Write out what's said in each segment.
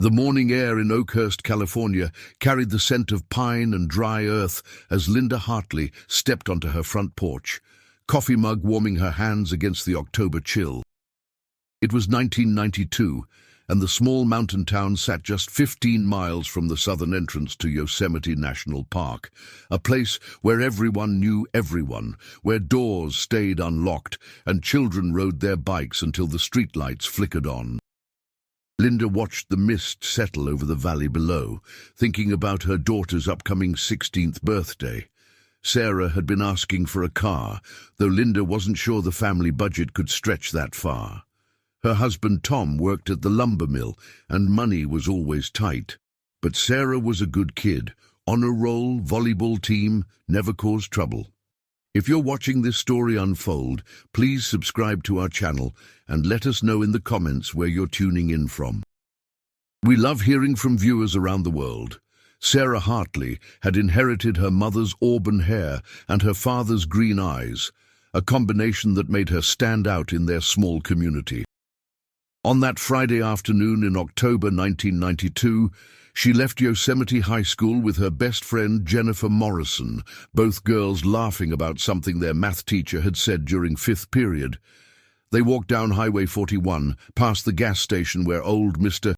The morning air in Oakhurst, California, carried the scent of pine and dry earth as Linda Hartley stepped onto her front porch, coffee mug warming her hands against the October chill. It was 1992, and the small mountain town sat just 15 miles from the southern entrance to Yosemite National Park, a place where everyone knew everyone, where doors stayed unlocked and children rode their bikes until the streetlights flickered on. Linda watched the mist settle over the valley below, thinking about her daughter's upcoming 16th birthday. Sarah had been asking for a car, though Linda wasn't sure the family budget could stretch that far. Her husband Tom worked at the lumber mill, and money was always tight. But Sarah was a good kid, honor roll, volleyball team, never caused trouble. If you're watching this story unfold, please subscribe to our channel and let us know in the comments where you're tuning in from. We love hearing from viewers around the world. Sarah Hartley had inherited her mother's auburn hair and her father's green eyes, a combination that made her stand out in their small community. On that Friday afternoon in October 1992, she left Yosemite High School with her best friend Jennifer Morrison, both girls laughing about something their math teacher had said during fifth period. They walked down Highway 41, past the gas station where old Mr.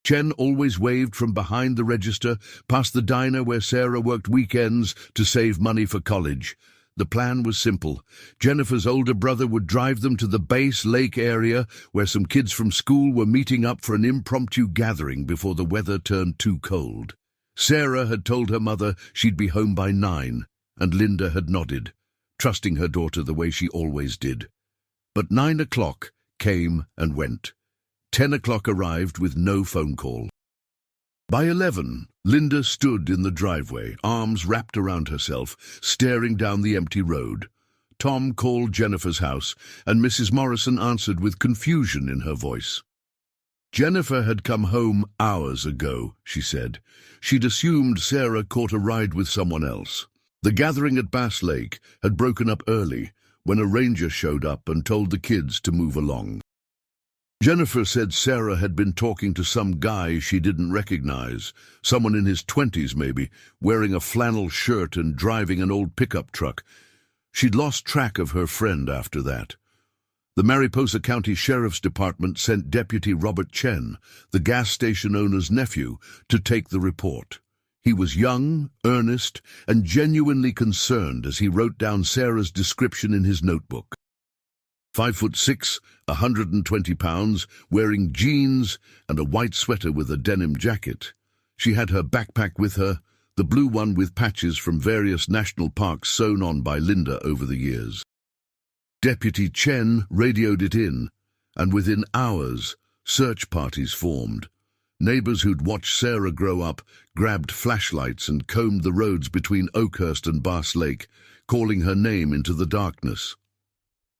Chen always waved from behind the register, past the diner where Sarah worked weekends to save money for college. The plan was simple. Jennifer's older brother would drive them to the Base Lake area where some kids from school were meeting up for an impromptu gathering before the weather turned too cold. Sarah had told her mother she'd be home by 9, and Linda had nodded, trusting her daughter the way she always did. But 9 o'clock came and went. 10 o'clock arrived with no phone call. By 11, Linda stood in the driveway, arms wrapped around herself, staring down the empty road. Tom called Jennifer's house, and Mrs. Morrison answered with confusion in her voice. Jennifer had come home hours ago, she said. She'd assumed Sarah caught a ride with someone else. The gathering at Bass Lake had broken up early when a ranger showed up and told the kids to move along. Jennifer said Sarah had been talking to some guy she didn't recognize, someone in his 20s maybe, wearing a flannel shirt and driving an old pickup truck. She'd lost track of her friend after that. The Mariposa County Sheriff's Department sent Deputy Robert Chen, the gas station owner's nephew, to take the report. He was young, earnest, and genuinely concerned as he wrote down Sarah's description in his notebook. 5'6", 120 pounds, wearing jeans and a white sweater with a denim jacket. She had her backpack with her, the blue one with patches from various national parks sewn on by Linda over the years. Deputy Chen radioed it in, and within hours, search parties formed. Neighbors who'd watched Sarah grow up grabbed flashlights and combed the roads between Oakhurst and Bass Lake, calling her name into the darkness.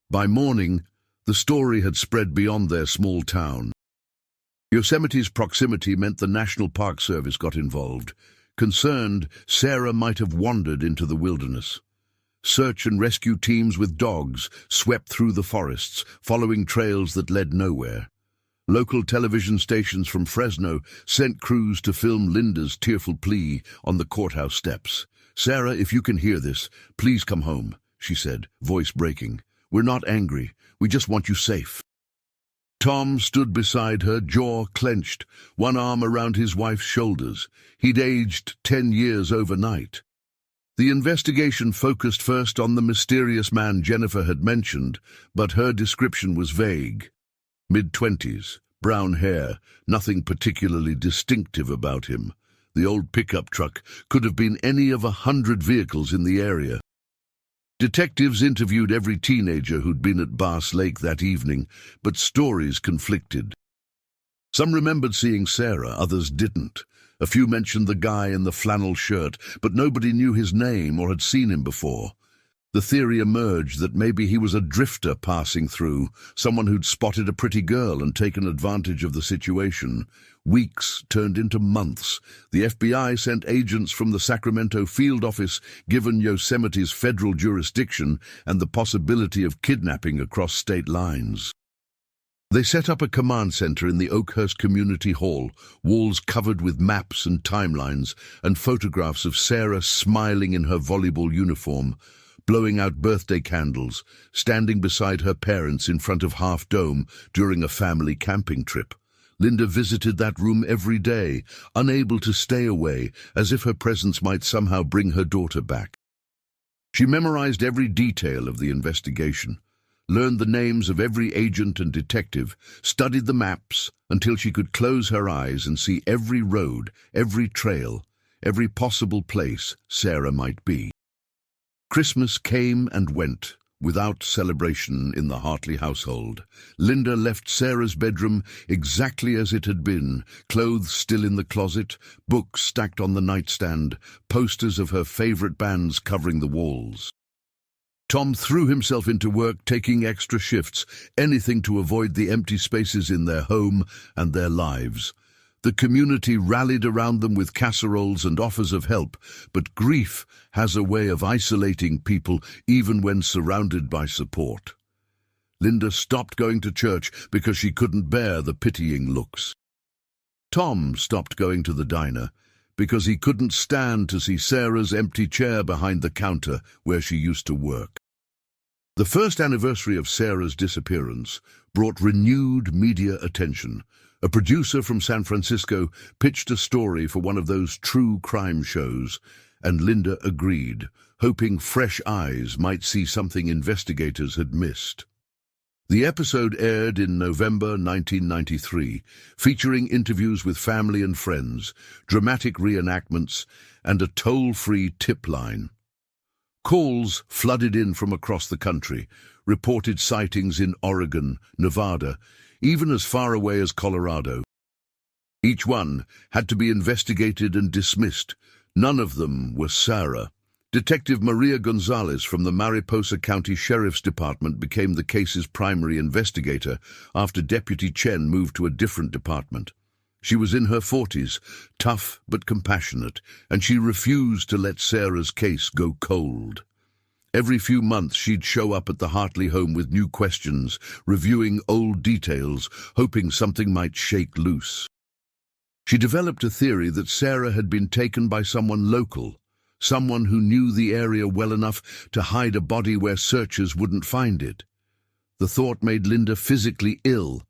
By morning, the story had spread beyond their small town. Yosemite's proximity meant the National Park Service got involved. Concerned, Sarah might have wandered into the wilderness. Search and rescue teams with dogs swept through the forests, following trails that led nowhere. Local television stations from Fresno sent crews to film Linda's tearful plea on the courthouse steps. "Sarah, if you can hear this, please come home," she said, voice breaking. "We're not angry. We just want you safe." Tom stood beside her, jaw clenched, one arm around his wife's shoulders. He'd aged 10 years overnight. The investigation focused first on the mysterious man Jennifer had mentioned, but her description was vague. Mid-20s, brown hair, nothing particularly distinctive about him. The old pickup truck could have been any of 100 vehicles in the area. Detectives interviewed every teenager who'd been at Bass Lake that evening, but stories conflicted. Some remembered seeing Sarah, others didn't. A few mentioned the guy in the flannel shirt, but nobody knew his name or had seen him before. The theory emerged that maybe he was a drifter passing through, someone who'd spotted a pretty girl and taken advantage of the situation. Weeks turned into months. The FBI sent agents from the Sacramento field office, given Yosemite's federal jurisdiction and the possibility of kidnapping across state lines. They set up a command center in the Oakhurst Community Hall, walls covered with maps and timelines, and photographs of Sarah smiling in her volleyball uniform, blowing out birthday candles, standing beside her parents in front of Half Dome during a family camping trip. Linda visited that room every day, unable to stay away, as if her presence might somehow bring her daughter back. She memorized every detail of the investigation, learned the names of every agent and detective, studied the maps until she could close her eyes and see every road, every trail, every possible place Sarah might be. Christmas came and went without celebration in the Hartley household. Linda left Sarah's bedroom exactly as it had been, clothes still in the closet, books stacked on the nightstand, posters of her favorite bands covering the walls. Tom threw himself into work, taking extra shifts, anything to avoid the empty spaces in their home and their lives. The community rallied around them with casseroles and offers of help, but grief has a way of isolating people even when surrounded by support. Linda stopped going to church because she couldn't bear the pitying looks. Tom stopped going to the diner because he couldn't stand to see Sarah's empty chair behind the counter where she used to work. The first anniversary of Sarah's disappearance brought renewed media attention. A producer from San Francisco pitched a story for one of those true crime shows, and Linda agreed, hoping fresh eyes might see something investigators had missed. The episode aired in November 1993, featuring interviews with family and friends, dramatic reenactments, and a toll-free tip line. Calls flooded in from across the country, reported sightings in Oregon, Nevada, even as far away as Colorado. Each one had to be investigated and dismissed. None of them were Sarah. Detective Maria Gonzalez from the Mariposa County Sheriff's Department became the case's primary investigator after Deputy Chen moved to a different department. She was in her 40s, tough but compassionate, and she refused to let Sarah's case go cold. Every few months she'd show up at the Hartley home with new questions, reviewing old details, hoping something might shake loose. She developed a theory that Sarah had been taken by someone local, someone who knew the area well enough to hide a body where searchers wouldn't find it. The thought made Linda physically ill,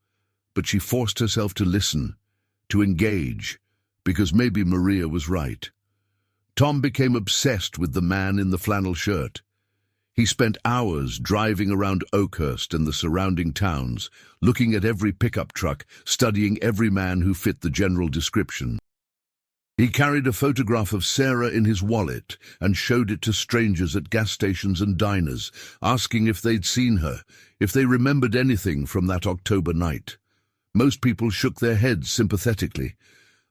but she forced herself to listen, to engage, because maybe Maria was right. Tom became obsessed with the man in the flannel shirt. He spent hours driving around Oakhurst and the surrounding towns, looking at every pickup truck, studying every man who fit the general description. He carried a photograph of Sarah in his wallet and showed it to strangers at gas stations and diners, asking if they'd seen her, if they remembered anything from that October night. Most people shook their heads sympathetically.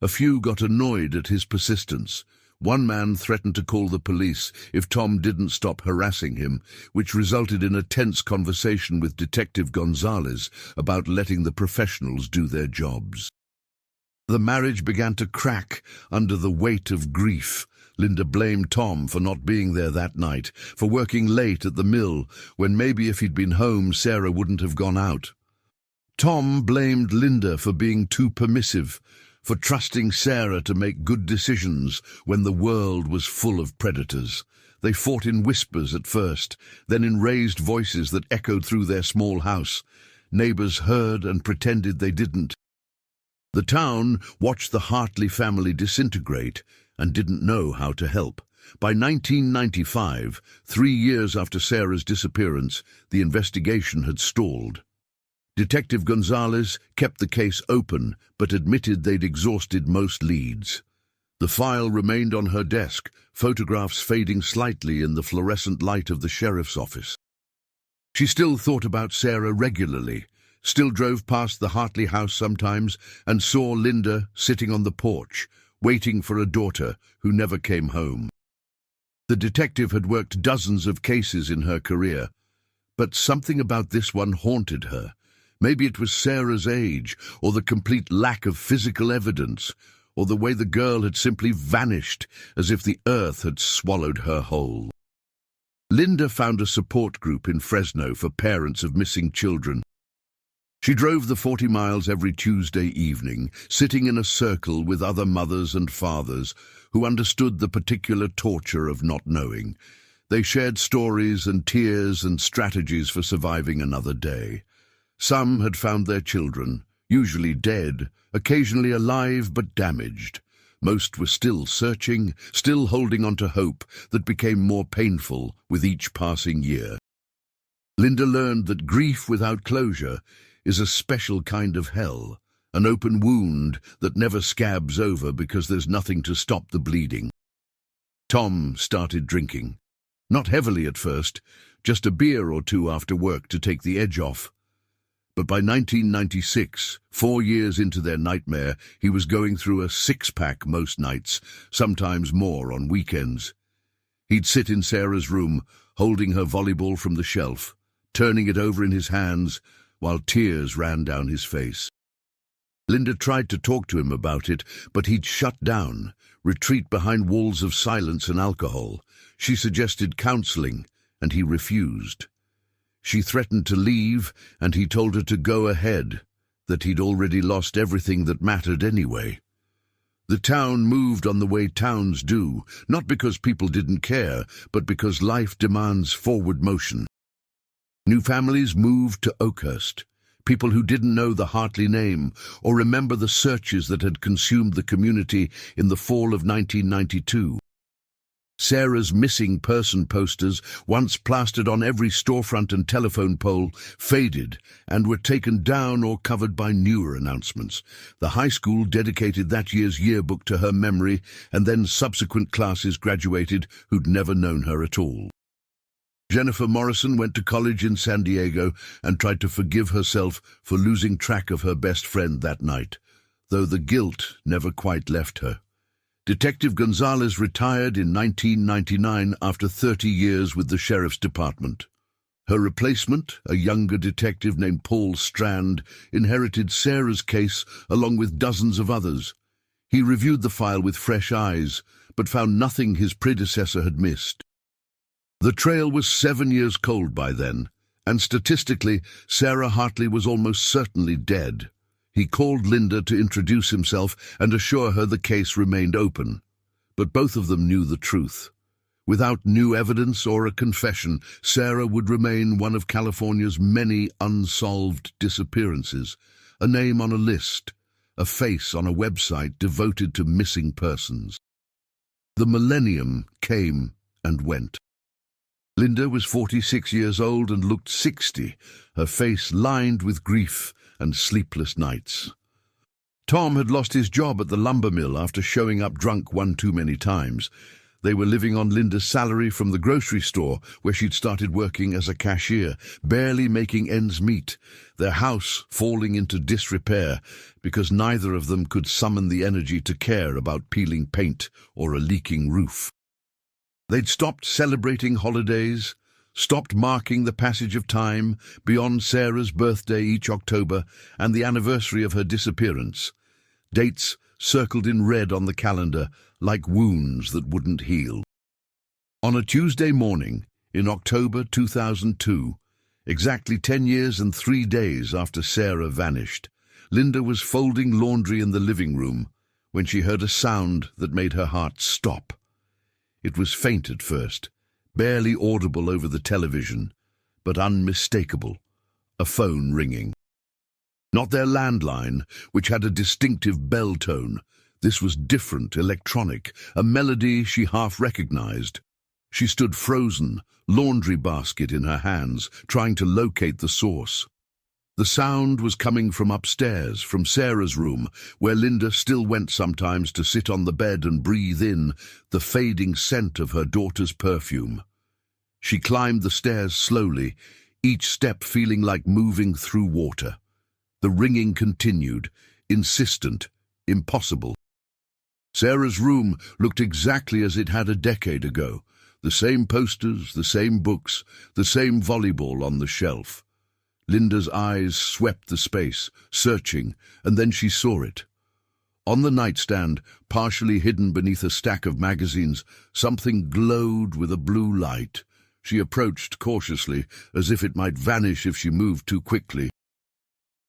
A few got annoyed at his persistence. One man threatened to call the police if Tom didn't stop harassing him, which resulted in a tense conversation with Detective Gonzalez about letting the professionals do their jobs. The marriage began to crack under the weight of grief. Linda blamed Tom for not being there that night, for working late at the mill, when maybe if he'd been home, Sarah wouldn't have gone out. Tom blamed Linda for being too permissive, for trusting Sarah to make good decisions when the world was full of predators. They fought in whispers at first, then in raised voices that echoed through their small house. Neighbors heard and pretended they didn't. The town watched the Hartley family disintegrate and didn't know how to help. By 1995, 3 years after Sarah's disappearance, the investigation had stalled. Detective Gonzalez kept the case open, but admitted they'd exhausted most leads. The file remained on her desk, photographs fading slightly in the fluorescent light of the sheriff's office. She still thought about Sarah regularly, still drove past the Hartley house sometimes, and saw Linda sitting on the porch, waiting for a daughter who never came home. The detective had worked dozens of cases in her career, but something about this one haunted her. Maybe it was Sarah's age, or the complete lack of physical evidence, or the way the girl had simply vanished, as if the earth had swallowed her whole. Linda found a support group in Fresno for parents of missing children. She drove the 40 miles every Tuesday evening, sitting in a circle with other mothers and fathers who understood the particular torture of not knowing. They shared stories and tears and strategies for surviving another day. Some had found their children, usually dead, occasionally alive but damaged. Most were still searching, still holding on to hope that became more painful with each passing year. Linda learned that grief without closure is a special kind of hell, an open wound that never scabs over because there's nothing to stop the bleeding. Tom started drinking. Not heavily at first, just a beer or two after work to take the edge off. But by 1996, 4 years into their nightmare, he was going through a six-pack most nights, sometimes more on weekends. He'd sit in Sarah's room, holding her volleyball from the shelf, turning it over in his hands, while tears ran down his face. Linda tried to talk to him about it, but he'd shut down, retreat behind walls of silence and alcohol. She suggested counseling, and he refused. She threatened to leave, and he told her to go ahead, that he'd already lost everything that mattered anyway. The town moved on the way towns do, not because people didn't care, but because life demands forward motion. New families moved to Oakhurst, people who didn't know the Hartley name or remember the searches that had consumed the community in the fall of 1992. Sarah's missing person posters, once plastered on every storefront and telephone pole, faded and were taken down or covered by newer announcements. The high school dedicated that year's yearbook to her memory, and then subsequent classes graduated who'd never known her at all. Jennifer Morrison went to college in San Diego and tried to forgive herself for losing track of her best friend that night, though the guilt never quite left her. Detective Gonzalez retired in 1999 after 30 years with the Sheriff's Department. Her replacement, a younger detective named Paul Strand, inherited Sarah's case along with dozens of others. He reviewed the file with fresh eyes, but found nothing his predecessor had missed. The trail was 7 years cold by then, and statistically, Sarah Hartley was almost certainly dead. He called Linda to introduce himself and assure her the case remained open. But both of them knew the truth. Without new evidence or a confession, Sarah would remain one of California's many unsolved disappearances, a name on a list, a face on a website devoted to missing persons. The millennium came and went. Linda was 46 years old and looked 60, her face lined with grief and sleepless nights. Tom had lost his job at the lumber mill after showing up drunk one too many times. They were living on Linda's salary from the grocery store, where she'd started working as a cashier, barely making ends meet, their house falling into disrepair because neither of them could summon the energy to care about peeling paint or a leaking roof. They'd stopped celebrating holidays, stopped marking the passage of time beyond Sarah's birthday each October and the anniversary of her disappearance. Dates circled in red on the calendar like wounds that wouldn't heal. On a Tuesday morning in October 2002, exactly 10 years and 3 days after Sarah vanished, Linda was folding laundry in the living room when she heard a sound that made her heart stop. It was faint at first, barely audible over the television, but unmistakable, a phone ringing. Not their landline, which had a distinctive bell tone. This was different, electronic, a melody she half recognized. She stood frozen, laundry basket in her hands, trying to locate the source. The sound was coming from upstairs, from Sarah's room, where Linda still went sometimes to sit on the bed and breathe in the fading scent of her daughter's perfume. She climbed the stairs slowly, each step feeling like moving through water. The ringing continued, insistent, impossible. Sarah's room looked exactly as it had a decade ago. The same posters, the same books, the same volleyball on the shelf. Linda's eyes swept the space, searching, and then she saw it. On the nightstand, partially hidden beneath a stack of magazines, something glowed with a blue light. She approached cautiously, as if it might vanish if she moved too quickly.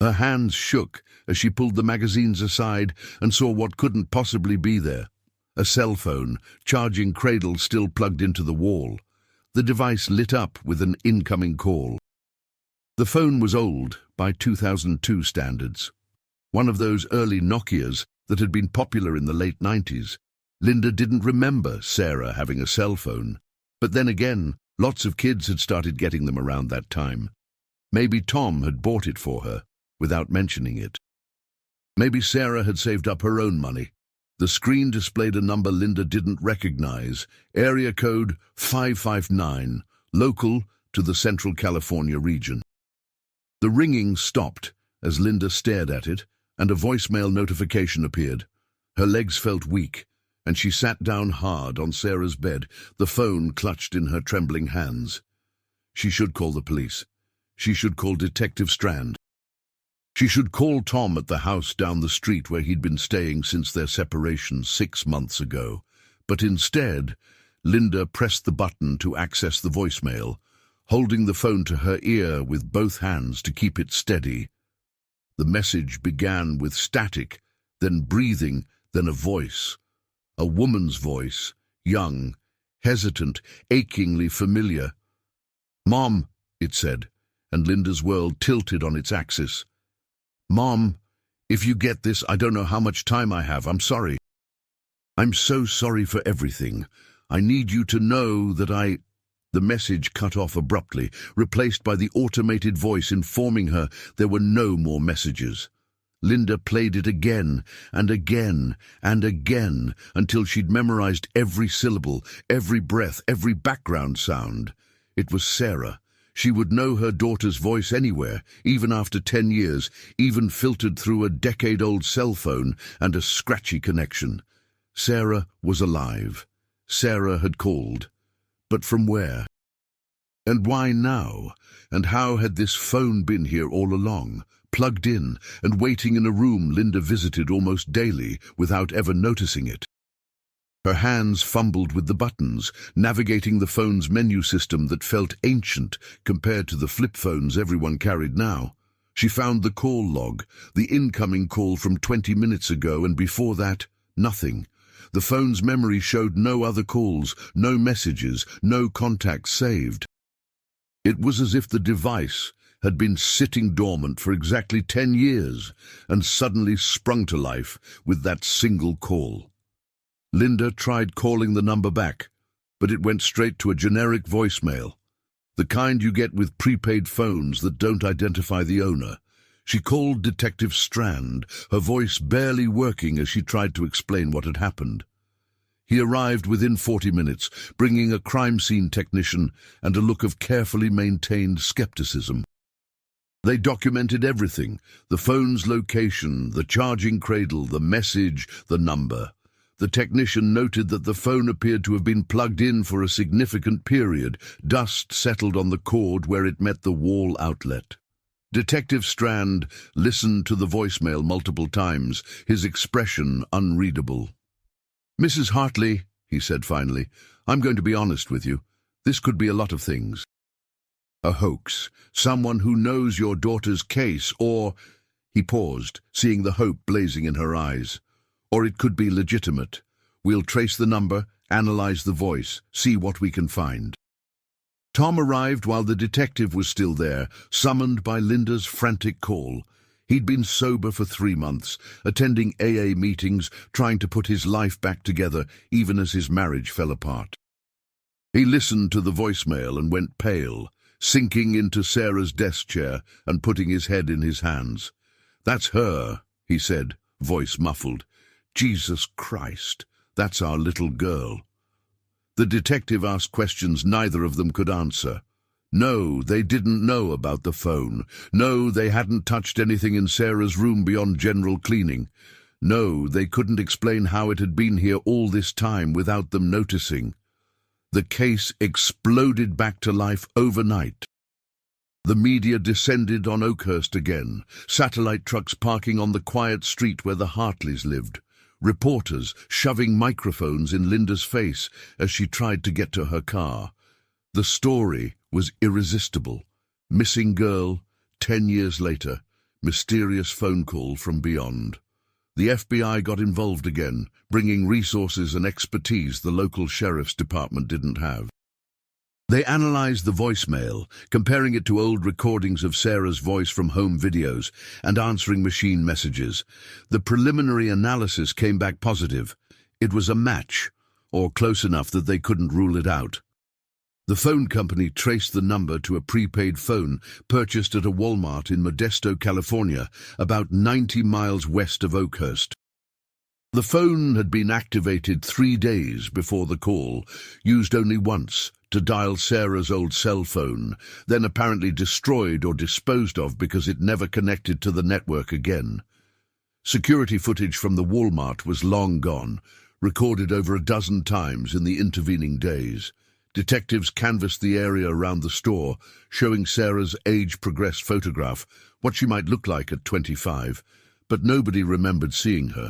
Her hands shook as she pulled the magazines aside and saw what couldn't possibly be there. A cell phone, charging cradle still plugged into the wall. The device lit up with an incoming call. The phone was old, by 2002 standards. One of those early Nokias that had been popular in the late 90s. Linda didn't remember Sarah having a cell phone. But then again, lots of kids had started getting them around that time. Maybe Tom had bought it for her, without mentioning it. Maybe Sarah had saved up her own money. The screen displayed a number Linda didn't recognize, area code 559, local to the Central California region. The ringing stopped as Linda stared at it, and a voicemail notification appeared. Her legs felt weak, and she sat down hard on Sarah's bed, the phone clutched in her trembling hands. She should call the police. She should call Detective Strand. She should call Tom at the house down the street where he'd been staying since their separation 6 months ago. But instead, Linda pressed the button to access the voicemail, holding the phone to her ear with both hands to keep it steady. The message began with static, then breathing, then a voice. A woman's voice, young, hesitant, achingly familiar. "Mom," it said, and Linda's world tilted on its axis. "Mom, if you get this, I don't know how much time I have. I'm sorry. I'm so sorry for everything. I need you to know that I—" The message cut off abruptly, replaced by the automated voice informing her there were no more messages. Linda played it again and again and again until she'd memorized every syllable, every breath, every background sound. It was Sarah. She would know her daughter's voice anywhere, even after 10 years, even filtered through a decade-old cell phone and a scratchy connection. Sarah was alive. Sarah had called. But from where? And why now? And how had this phone been here all along, plugged in and waiting in a room Linda visited almost daily without ever noticing it? Her hands fumbled with the buttons, navigating the phone's menu system that felt ancient compared to the flip phones everyone carried now. She found the call log, the incoming call from 20 minutes ago, and before that, nothing. The phone's memory showed no other calls, no messages, no contacts saved. It was as if the device had been sitting dormant for exactly 10 years and suddenly sprung to life with that single call. Linda tried calling the number back, but it went straight to a generic voicemail, the kind you get with prepaid phones that don't identify the owner. She called Detective Strand, her voice barely working as she tried to explain what had happened. He arrived within 40 minutes, bringing a crime scene technician and a look of carefully maintained skepticism. They documented everything, the phone's location, the charging cradle, the message, the number. The technician noted that the phone appeared to have been plugged in for a significant period. Dust settled on the cord where it met the wall outlet. Detective Strand listened to the voicemail multiple times, his expression unreadable. "Mrs. Hartley," he said finally, "I'm going to be honest with you. This could be a lot of things. A hoax, someone who knows your daughter's case, or—" He paused, seeing the hope blazing in her eyes. "Or it could be legitimate. We'll trace the number, analyze the voice, see what we can find." Tom arrived while the detective was still there, summoned by Linda's frantic call. He'd been sober for 3 months, attending AA meetings, trying to put his life back together, even as his marriage fell apart. He listened to the voicemail and went pale, sinking into Sarah's desk chair and putting his head in his hands. "That's her," he said, voice muffled. "Jesus Christ, that's our little girl." The detective asked questions neither of them could answer. No, they didn't know about the phone. No, they hadn't touched anything in Sarah's room beyond general cleaning. No, they couldn't explain how it had been here all this time without them noticing. The case exploded back to life overnight. The media descended on Oakhurst again, satellite trucks parking on the quiet street where the Hartleys lived. Reporters shoving microphones in Linda's face as she tried to get to her car. The story was irresistible. Missing girl, 10 years later. Mysterious phone call from beyond. The FBI got involved again, bringing resources and expertise the local sheriff's department didn't have. They analyzed the voicemail, comparing it to old recordings of Sarah's voice from home videos and answering machine messages. The preliminary analysis came back positive. It was a match, or close enough that they couldn't rule it out. The phone company traced the number to a prepaid phone purchased at a Walmart in Modesto, California, about 90 miles west of Oakhurst. The phone had been activated 3 days before the call, used only once to dial Sarah's old cell phone, then apparently destroyed or disposed of because it never connected to the network again. Security footage from the Walmart was long gone, recorded over a dozen times in the intervening days. Detectives canvassed the area around the store, showing Sarah's age-progressed photograph, what she might look like at 25, but nobody remembered seeing her.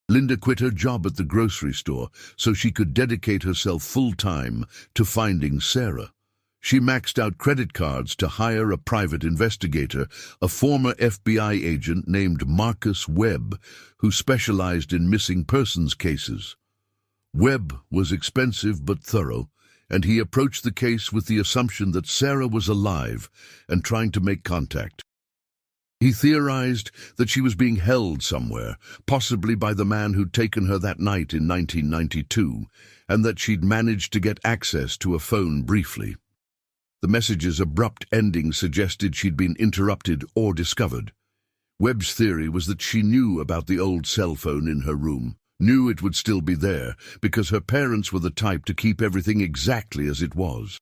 Linda quit her job at the grocery store so she could dedicate herself full-time to finding Sarah. She maxed out credit cards to hire a private investigator, a former FBI agent named Marcus Webb, who specialized in missing persons cases. Webb was expensive but thorough, and he approached the case with the assumption that Sarah was alive and trying to make contact. He theorized that she was being held somewhere, possibly by the man who'd taken her that night in 1992, and that she'd managed to get access to a phone briefly. The message's abrupt ending suggested she'd been interrupted or discovered. Webb's theory was that she knew about the old cell phone in her room, knew it would still be there, because her parents were the type to keep everything exactly as it was.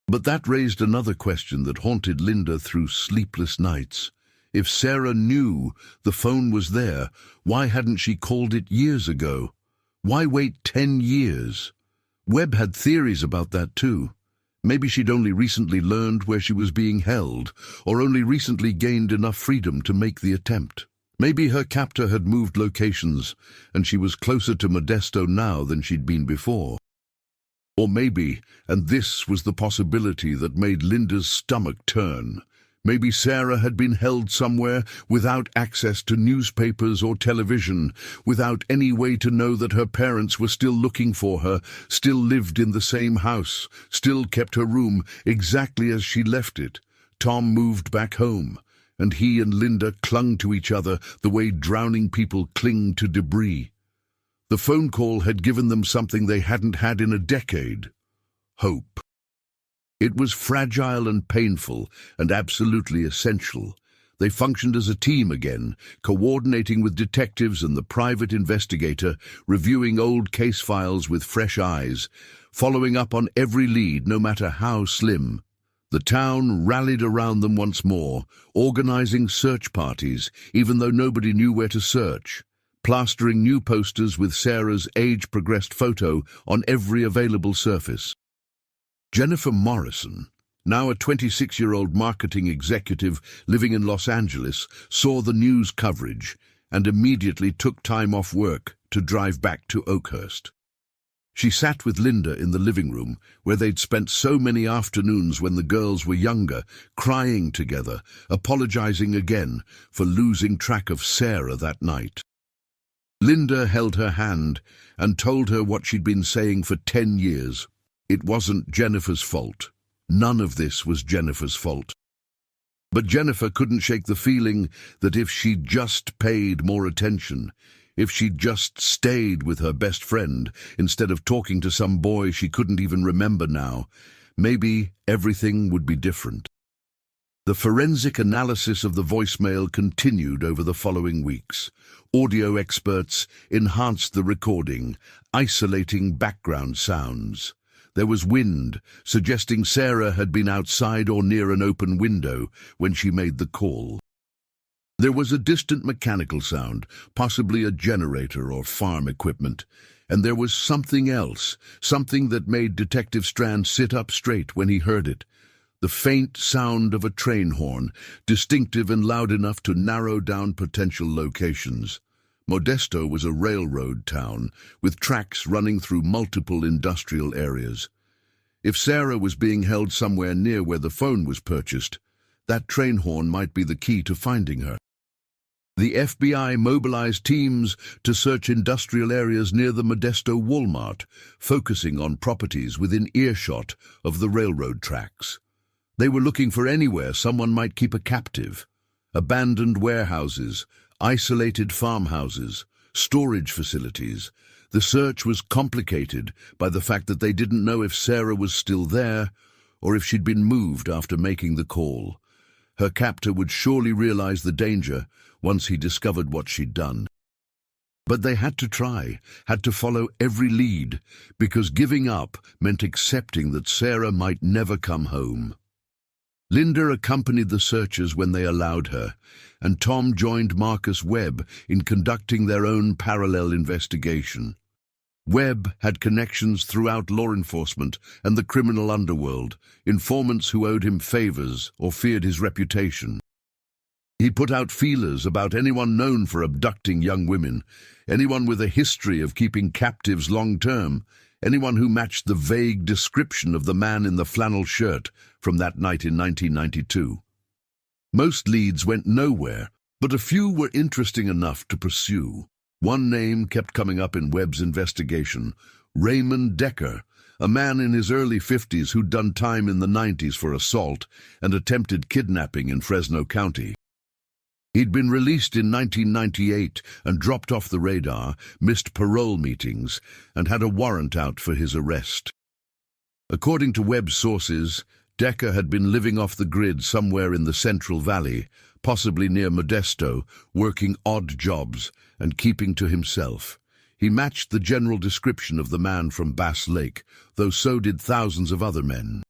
But that raised another question that haunted Linda through sleepless nights. If Sarah knew the phone was there, why hadn't she called it years ago? Why wait 10 years? Webb had theories about that too. Maybe she'd only recently learned where she was being held, or only recently gained enough freedom to make the attempt. Maybe her captor had moved locations, and she was closer to Modesto now than she'd been before. Or maybe, and this was the possibility that made Linda's stomach turn, maybe Sarah had been held somewhere without access to newspapers or television, without any way to know that her parents were still looking for her, still lived in the same house, still kept her room exactly as she left it. Tom moved back home, and he and Linda clung to each other the way drowning people cling to debris. The phone call had given them something they hadn't had in a decade: hope. It was fragile and painful and absolutely essential. They functioned as a team again, coordinating with detectives and the private investigator, reviewing old case files with fresh eyes, following up on every lead, no matter how slim. The town rallied around them once more, organizing search parties, even though nobody knew where to search, plastering new posters with Sarah's age-progressed photo on every available surface. Jennifer Morrison, now a 26-year-old marketing executive living in Los Angeles, saw the news coverage and immediately took time off work to drive back to Oakhurst. She sat with Linda in the living room, where they'd spent so many afternoons when the girls were younger, crying together, apologizing again for losing track of Sarah that night. Linda held her hand and told her what she'd been saying for 10 years. It wasn't Jennifer's fault. None of this was Jennifer's fault. But Jennifer couldn't shake the feeling that if she'd just paid more attention, if she'd just stayed with her best friend instead of talking to some boy she couldn't even remember now, maybe everything would be different. The forensic analysis of the voicemail continued over the following weeks. Audio experts enhanced the recording, isolating background sounds. There was wind, suggesting Sarah had been outside or near an open window when she made the call. There was a distant mechanical sound, possibly a generator or farm equipment, and there was something else, something that made Detective Strand sit up straight when he heard it. The faint sound of a train horn, distinctive and loud enough to narrow down potential locations. Modesto was a railroad town, with tracks running through multiple industrial areas. If Sarah was being held somewhere near where the phone was purchased, That train horn might be the key to finding her. The FBI mobilized teams to search industrial areas near the Modesto Walmart, focusing on properties within earshot of the railroad tracks. They were looking for anywhere someone might keep a captive. Abandoned warehouses, isolated farmhouses, storage facilities. The search was complicated by the fact that they didn't know if Sarah was still there or if she'd been moved after making the call. Her captor would surely realize the danger once he discovered what she'd done. But they had to try, had to follow every lead, because giving up meant accepting that Sarah might never come home. Linda accompanied the searchers when they allowed her, and Tom joined Marcus Webb in conducting their own parallel investigation. Webb had connections throughout law enforcement and the criminal underworld, informants who owed him favors or feared his reputation. He put out feelers about anyone known for abducting young women, anyone with a history of keeping captives long-term, anyone who matched the vague description of the man in the flannel shirt from that night in 1992. Most leads went nowhere, but a few were interesting enough to pursue. One name kept coming up in Webb's investigation: Raymond Decker, a man in his early 50s who'd done time in the 90s for assault and attempted kidnapping in Fresno County. He'd been released in 1998 and dropped off the radar, missed parole meetings, and had a warrant out for his arrest. According to Webb's sources, Decker had been living off the grid somewhere in the Central Valley, possibly near Modesto, working odd jobs and keeping to himself. He matched the general description of the man from Bass Lake, though so did thousands of other men.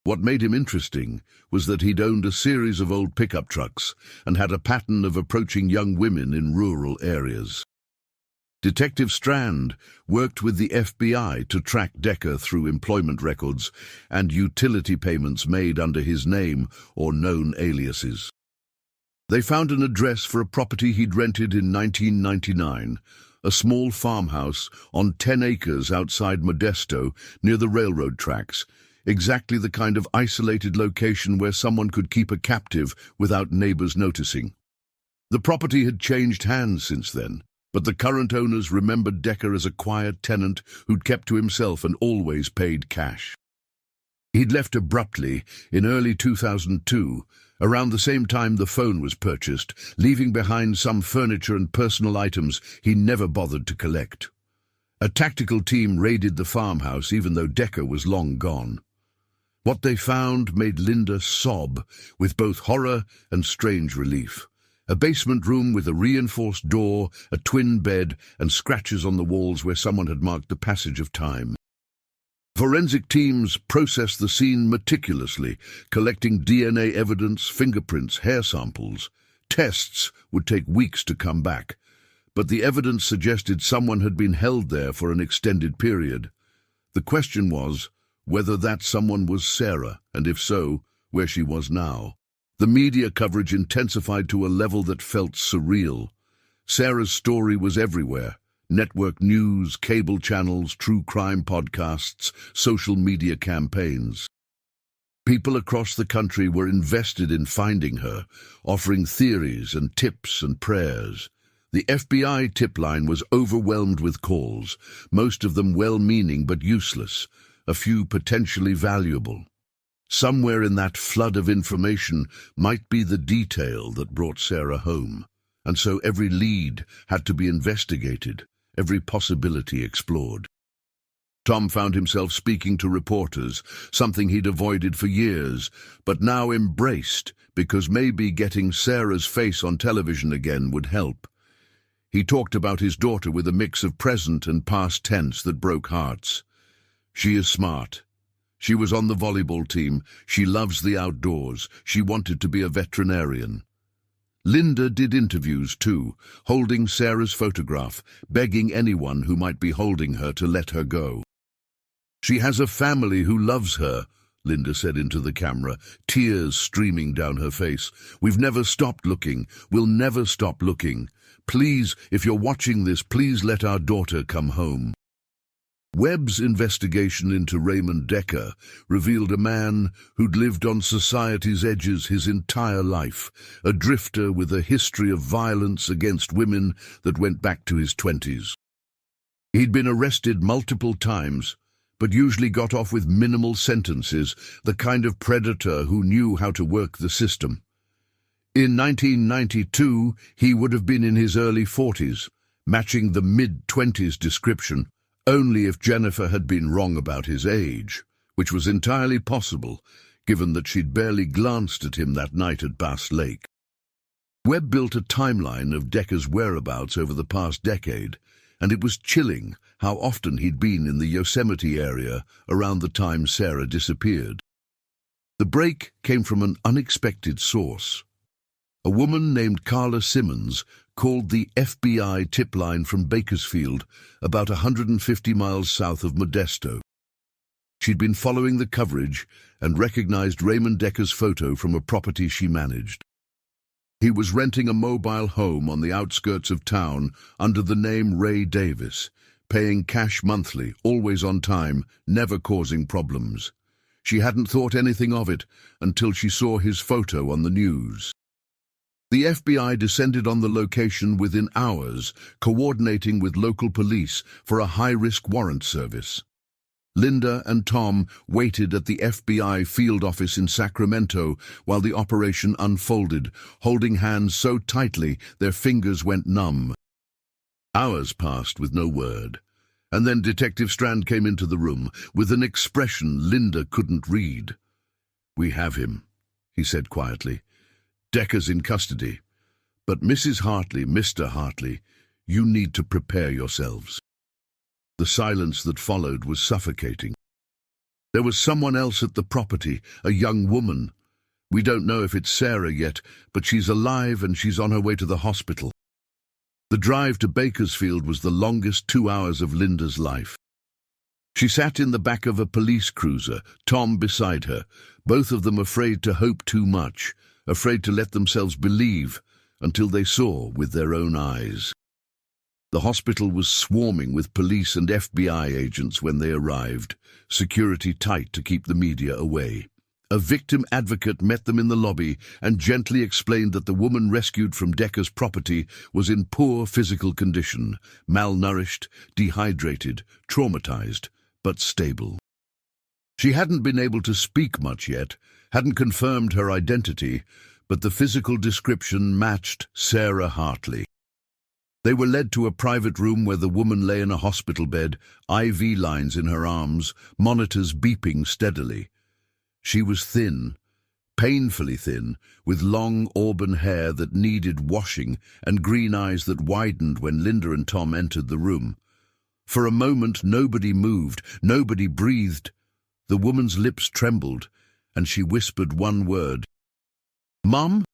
What made him interesting was that he'd owned a series of old pickup trucks and had a pattern of approaching young women in rural areas. Detective Strand worked with the FBI to track Decker through employment records and utility payments made under his name or known aliases. They found an address for a property he'd rented in 1999, a small farmhouse on 10 acres outside Modesto near the railroad tracks, exactly the kind of isolated location where someone could keep a captive without neighbors noticing. The property had changed hands since then, but the current owners remembered Decker as a quiet tenant who'd kept to himself and always paid cash. He'd left abruptly in early 2002, around the same time the phone was purchased, leaving behind some furniture and personal items he never bothered to collect. A tactical team raided the farmhouse even though Decker was long gone. What they found made Linda sob with both horror and strange relief. A basement room with a reinforced door, a twin bed, and scratches on the walls where someone had marked the passage of time. Forensic teams processed the scene meticulously, collecting DNA evidence, fingerprints, hair samples. Tests would take weeks to come back, but the evidence suggested someone had been held there for an extended period. The question was whether that someone was Sarah, and if so, where she was now. The media coverage intensified to a level that felt surreal. Sarah's story was everywhere. Network news, cable channels, true crime podcasts, social media campaigns. People across the country were invested in finding her, offering theories and tips and prayers. The FBI tip line was overwhelmed with calls, most of them well-meaning but useless, a few potentially valuable. Somewhere in that flood of information might be the detail that brought Sarah home, and so every lead had to be investigated, every possibility explored. Tom found himself speaking to reporters, something he'd avoided for years, but now embraced because maybe getting Sarah's face on television again would help. He talked about his daughter with a mix of present and past tense that broke hearts. She is smart. She was on the volleyball team. She loves the outdoors. She wanted to be a veterinarian. Linda did interviews too, holding Sarah's photograph, begging anyone who might be holding her to let her go. She has a family who loves her, Linda said into the camera, tears streaming down her face. We've never stopped looking. We'll never stop looking. Please, if you're watching this, please let our daughter come home. Webb's investigation into Raymond Decker revealed a man who'd lived on society's edges his entire life, a drifter with a history of violence against women that went back to his 20s. He'd been arrested multiple times, but usually got off with minimal sentences, the kind of predator who knew how to work the system. In 1992, he would have been in his early 40s, matching the mid-20s description, only if Jennifer had been wrong about his age, which was entirely possible, given that she'd barely glanced at him that night at Bass Lake. Webb built a timeline of Decker's whereabouts over the past decade, and it was chilling how often he'd been in the Yosemite area around the time Sarah disappeared. The break came from an unexpected source. A woman named Carla Simmons called the FBI tip line from Bakersfield, about 150 miles south of Modesto. She'd been following the coverage and recognized Raymond Decker's photo from a property she managed. He was renting a mobile home on the outskirts of town under the name Ray Davis, paying cash monthly, always on time, never causing problems. She hadn't thought anything of it until she saw his photo on the news. The FBI descended on the location within hours, coordinating with local police for a high-risk warrant service. Linda and Tom waited at the FBI field office in Sacramento while the operation unfolded, holding hands so tightly their fingers went numb. Hours passed with no word, and then Detective Strand came into the room with an expression Linda couldn't read. "We have him," he said quietly. "Decker's in custody. But Mrs. Hartley, Mr. Hartley, you need to prepare yourselves." The silence that followed was suffocating. There was someone else at the property, a young woman. We don't know if it's Sarah yet, but she's alive and she's on her way to the hospital. The drive to Bakersfield was the longest 2 hours of Linda's life. She sat in the back of a police cruiser, Tom beside her, both of them afraid to hope too much, afraid to let themselves believe until they saw with their own eyes. The hospital was swarming with police and FBI agents when they arrived, security tight to keep the media away. A victim advocate met them in the lobby and gently explained that the woman rescued from Decker's property was in poor physical condition, malnourished, dehydrated, traumatized, but stable. She hadn't been able to speak much yet, hadn't confirmed her identity, but the physical description matched Sarah Hartley. They were led to a private room where the woman lay in a hospital bed, IV lines in her arms, monitors beeping steadily. She was thin, painfully thin, with long auburn hair that needed washing and green eyes that widened when Linda and Tom entered the room. For a moment nobody moved, nobody breathed. The woman's lips trembled, and she whispered one word. "Mum?"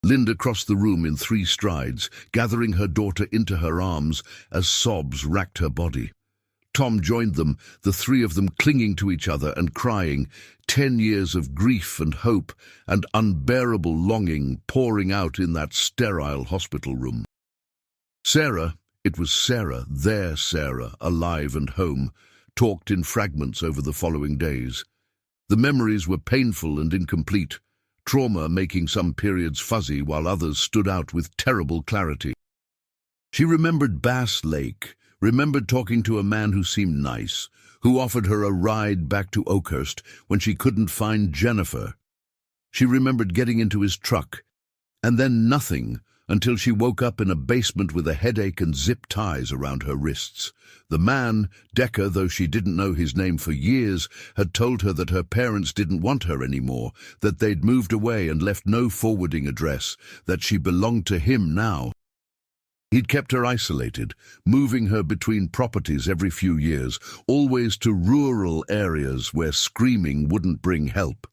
Linda crossed the room in 3 strides, gathering her daughter into her arms as sobs racked her body. Tom joined them, the 3 of them clinging to each other and crying, 10 years of grief and hope and unbearable longing pouring out in that sterile hospital room. Sarah, it was Sarah, their Sarah, alive and home, talked in fragments over the following days. The memories were painful and incomplete, trauma making some periods fuzzy while others stood out with terrible clarity. She remembered Bass Lake, remembered talking to a man who seemed nice, who offered her a ride back to Oakhurst when she couldn't find Jennifer. She remembered getting into his truck, and then nothing until she woke up in a basement with a headache and zip ties around her wrists. The man, Decker, though she didn't know his name for years, had told her that her parents didn't want her anymore, that they'd moved away and left no forwarding address, that she belonged to him now. He'd kept her isolated, moving her between properties every few years, always to rural areas where screaming wouldn't bring help.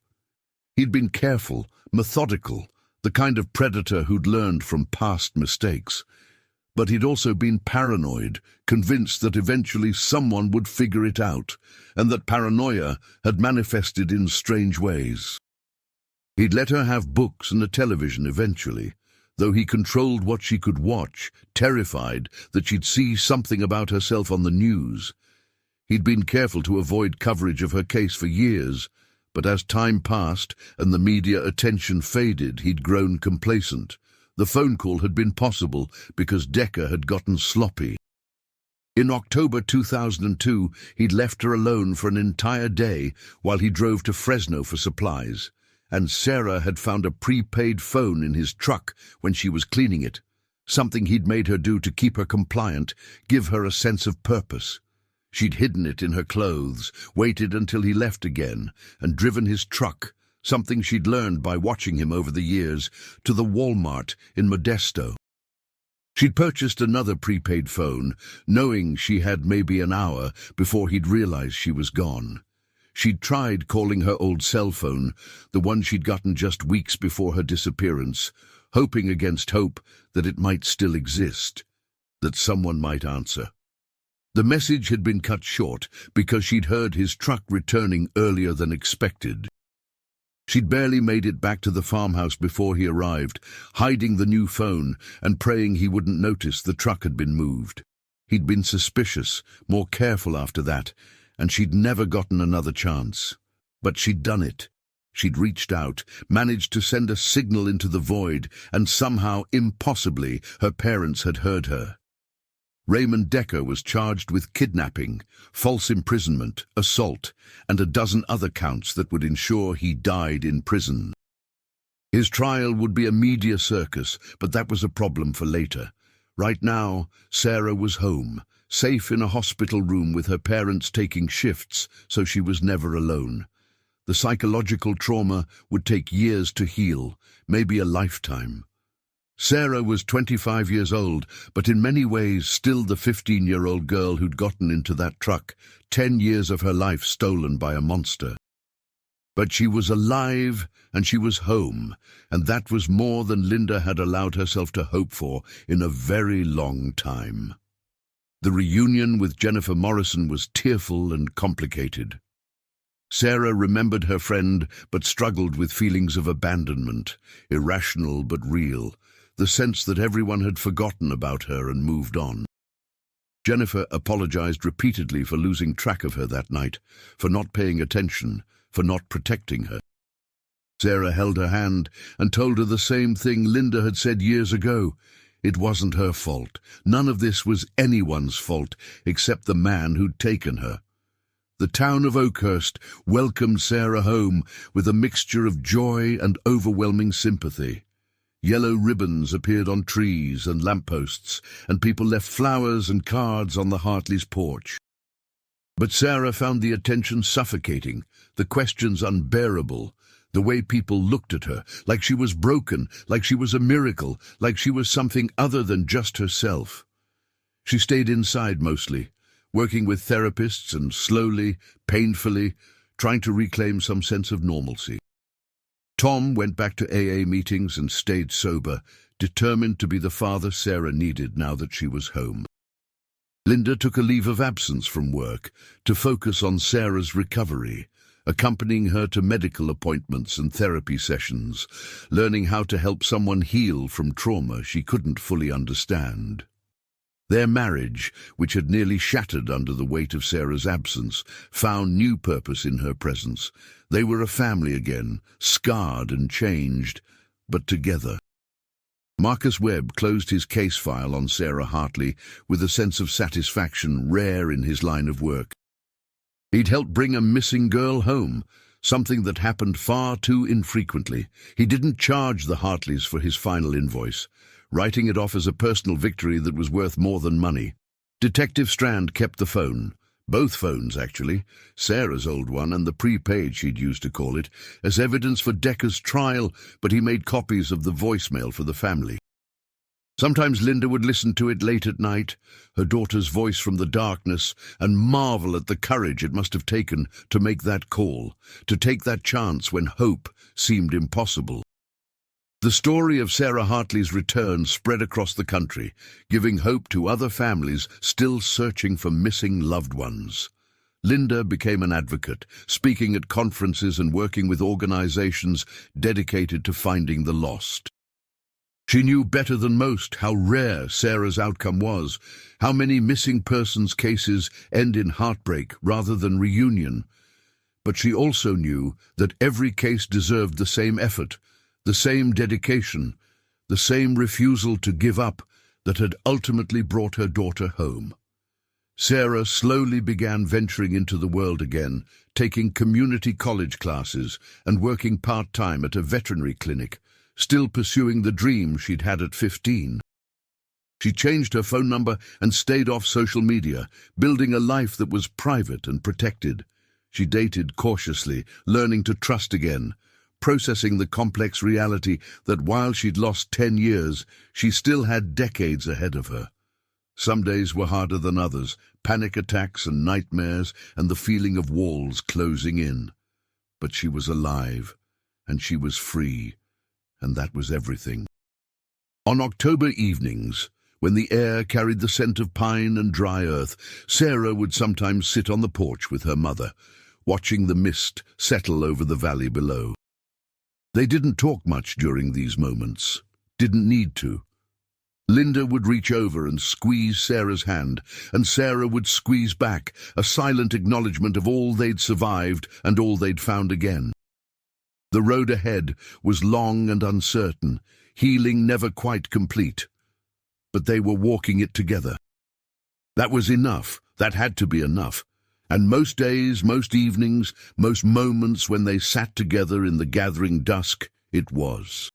He'd been careful, methodical, the kind of predator who'd learned from past mistakes. But he'd also been paranoid, convinced that eventually someone would figure it out, and that paranoia had manifested in strange ways. He'd let her have books and a television eventually, though he controlled what she could watch, terrified that she'd see something about herself on the news. He'd been careful to avoid coverage of her case for years, but as time passed and the media attention faded, he'd grown complacent. The phone call had been possible because Decker had gotten sloppy. In October 2002, he'd left her alone for an entire day while he drove to Fresno for supplies, and Sarah had found a prepaid phone in his truck when she was cleaning it, something he'd made her do to keep her compliant, give her a sense of purpose. She'd hidden it in her clothes, waited until he left again, and driven his truck, something she'd learned by watching him over the years, to the Walmart in Modesto. She'd purchased another prepaid phone, knowing she had maybe an hour before he'd realized she was gone. She'd tried calling her old cell phone, the one she'd gotten just weeks before her disappearance, hoping against hope that it might still exist, that someone might answer. The message had been cut short because she'd heard his truck returning earlier than expected. She'd barely made it back to the farmhouse before he arrived, hiding the new phone and praying he wouldn't notice the truck had been moved. He'd been suspicious, more careful after that, and she'd never gotten another chance. But she'd done it. She'd reached out, managed to send a signal into the void, and somehow, impossibly, her parents had heard her. Raymond Decker was charged with kidnapping, false imprisonment, assault, and a dozen other counts that would ensure he died in prison. His trial would be a media circus, but that was a problem for later. Right now, Sarah was home, safe in a hospital room with her parents taking shifts, so she was never alone. The psychological trauma would take years to heal, maybe a lifetime. Sarah was 25 years old, but in many ways still the 15-year-old girl who'd gotten into that truck, 10 years of her life stolen by a monster. But she was alive, and she was home, and that was more than Linda had allowed herself to hope for in a very long time. The reunion with Jennifer Morrison was tearful and complicated. Sarah remembered her friend, but struggled with feelings of abandonment, irrational but real, the sense that everyone had forgotten about her and moved on. Jennifer apologized repeatedly for losing track of her that night, for not paying attention, for not protecting her. Sarah held her hand and told her the same thing Linda had said years ago. It wasn't her fault. None of this was anyone's fault except the man who'd taken her. The town of Oakhurst welcomed Sarah home with a mixture of joy and overwhelming sympathy. Yellow ribbons appeared on trees and lampposts, and people left flowers and cards on the Hartleys' porch. But Sarah found the attention suffocating, the questions unbearable, the way people looked at her, like she was broken, like she was a miracle, like she was something other than just herself. She stayed inside mostly, working with therapists and slowly, painfully, trying to reclaim some sense of normalcy. Tom went back to AA meetings and stayed sober, determined to be the father Sarah needed now that she was home. Linda took a leave of absence from work to focus on Sarah's recovery, accompanying her to medical appointments and therapy sessions, learning how to help someone heal from trauma she couldn't fully understand. Their marriage, which had nearly shattered under the weight of Sarah's absence, found new purpose in her presence. They were a family again, scarred and changed, but together. Marcus Webb closed his case file on Sarah Hartley with a sense of satisfaction rare in his line of work. He'd helped bring a missing girl home, something that happened far too infrequently. He didn't charge the Hartleys for his final invoice, writing it off as a personal victory that was worth more than money. Detective Strand kept the phone, both phones actually, Sarah's old one and the prepaid she'd used to call it, as evidence for Decker's trial, but he made copies of the voicemail for the family. Sometimes Linda would listen to it late at night, her daughter's voice from the darkness, and marvel at the courage it must have taken to make that call, to take that chance when hope seemed impossible. The story of Sarah Hartley's return spread across the country, giving hope to other families still searching for missing loved ones. Linda became an advocate, speaking at conferences and working with organizations dedicated to finding the lost. She knew better than most how rare Sarah's outcome was, how many missing persons cases end in heartbreak rather than reunion. But she also knew that every case deserved the same effort, the same dedication, the same refusal to give up that had ultimately brought her daughter home. Sarah slowly began venturing into the world again, taking community college classes and working part-time at a veterinary clinic, still pursuing the dream she'd had at 15. She changed her phone number and stayed off social media, building a life that was private and protected. She dated cautiously, learning to trust again, processing the complex reality that while she'd lost 10 years, she still had decades ahead of her. Some days were harder than others, panic attacks and nightmares and the feeling of walls closing in. But she was alive, and she was free, and that was everything. On October evenings, when the air carried the scent of pine and dry earth, Sarah would sometimes sit on the porch with her mother, watching the mist settle over the valley below. They didn't talk much during these moments, didn't need to. Linda would reach over and squeeze Sarah's hand, and Sarah would squeeze back, a silent acknowledgement of all they'd survived and all they'd found again. The road ahead was long and uncertain, healing never quite complete. But they were walking it together. That was enough, that had to be enough. And most days, most evenings, most moments when they sat together in the gathering dusk, it was.